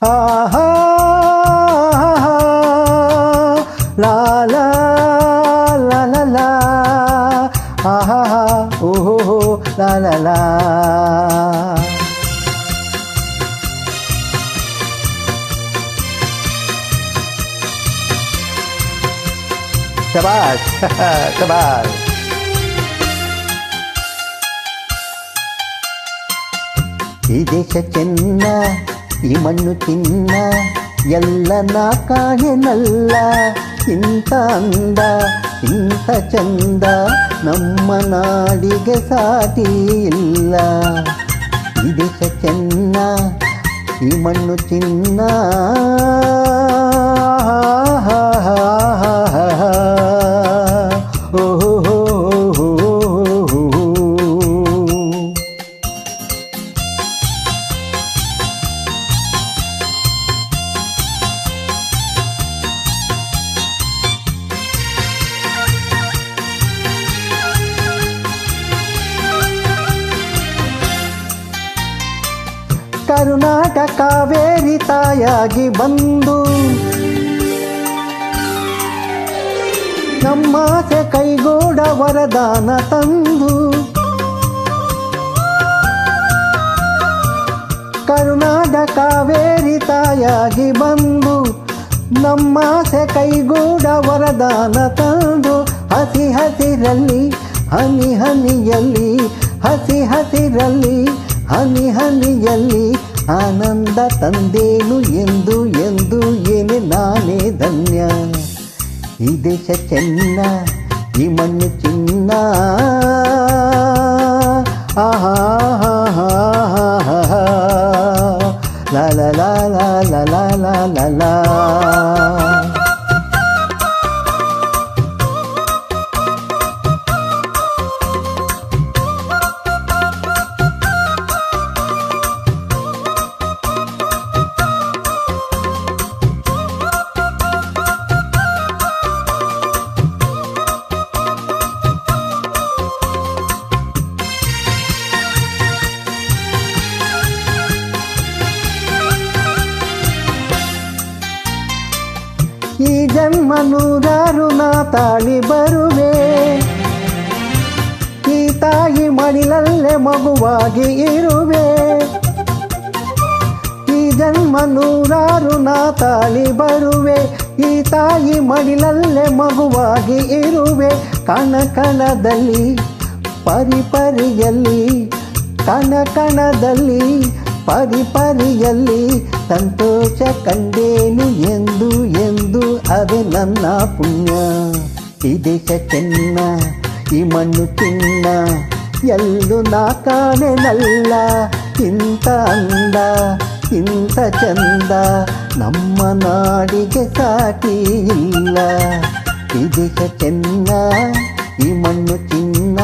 ಆಹಾ ಲಾ ಲಾ ಲಾ ಲಾ ಲಾ ಆಹಾ ಓಹೋ ಲಾ ಲಾ ಲಾ. ಶಬಾಷ್ ಶಬಾಷ್. ಈ ದೇಶ ಚೆನ್ನ, ಈ ಮಣ್ಣು ಚಿನ್ನ, ಎಲ್ಲ ನಾ ಕಾಣೆನಲ್ಲ. ಇಂಥ ಅಂದ ಇಂಥ ಚಂದ ನಮ್ಮ ನಾಡಿಗೆ ಸಾಟಿ ಇಲ್ಲ. ಈ ದೇಶ ಚೆನ್ನ, ಈ ಮಣ್ಣು ಚಿನ್ನ, ಕರುನಾಟಕ ಕಾವೇರಿ ತಾಯಾಗಿ ಬಂದು ನಮ್ಮಾಸೆ ಕೈಗೂಡ ವರದಾನ ತಂದು. ಕರುನಾಟಕ ಕಾವೇರಿ ತಾಯಾಗಿ ಬಂದು ನಮ್ಮಾಸೆ ಕೈಗೂಡ ವರದಾನ ತಂದು. ಹಸಿ ಹಸಿರಲ್ಲಿ ಹನಿ ಹನಿಯಲ್ಲಿ, ಹಸಿ ಹಸಿರಲ್ಲಿ ಹನಿ ಹನಿಯಲ್ಲಿ ಆನಂದ ತಂದೇನು ಎಂದು ಎಂದು ಏನೇ ನಾನೇ ಧನ್ಯ. ಈ ದೇಶ ಚೆನ್ನ, ಈ ಮಣ್ಣು ಚಿನ್ನ, ಆಹಾ ಲಾ ಲಾ ಲಾ ಲಾ ಲಾ ಲಾ ಲಾ ಲಾ. ಈ ಜನ್ಮ ನೂರಾರು ನಾ ತಾಳಿ ಬರುವೆ, ಈ ತಾಯಿ ಮಡಿಲಲ್ಲೇ ಮಗುವಾಗಿ ಇರುವೆ. ಈ ಜನ್ಮ ನೂರಾರು ನಾ ತಾಳಿ ಬರುವೆ, ಈ ತಾಯಿ ಮಡಿಲಲ್ಲೇ ಮಗುವಾಗಿ ಇರುವೆ. ಕಣ ಕಣದಲ್ಲಿ ಪರಿಪರಿಯಲ್ಲಿ, ಕಣ ಕಣದಲ್ಲಿ ಪರಿಪರಿಯಲ್ಲಿ ಸಂತೋಷ ಕಂಡೇನು ಎಂದು ಎಂದು ಅದೇ ನನ್ನ ಪುಣ್ಯ. ಈ ದೇಶ ಚೆನ್ನ, ಈ ಮಣ್ಣು ಚಿನ್ನ, ಎಲ್ಲೂ ನಾ ಕಾಣೆನಲ್ಲ. ಇಂಥ ಅಂದ ಇಂಥ ಚಂದ ನಮ್ಮ ನಾಡಿಗೆ ಸಾಟಿ ಇಲ್ಲ. ಈ ದೇಶ ಚೆನ್ನ, ಈ ಮಣ್ಣು ಚಿನ್ನ.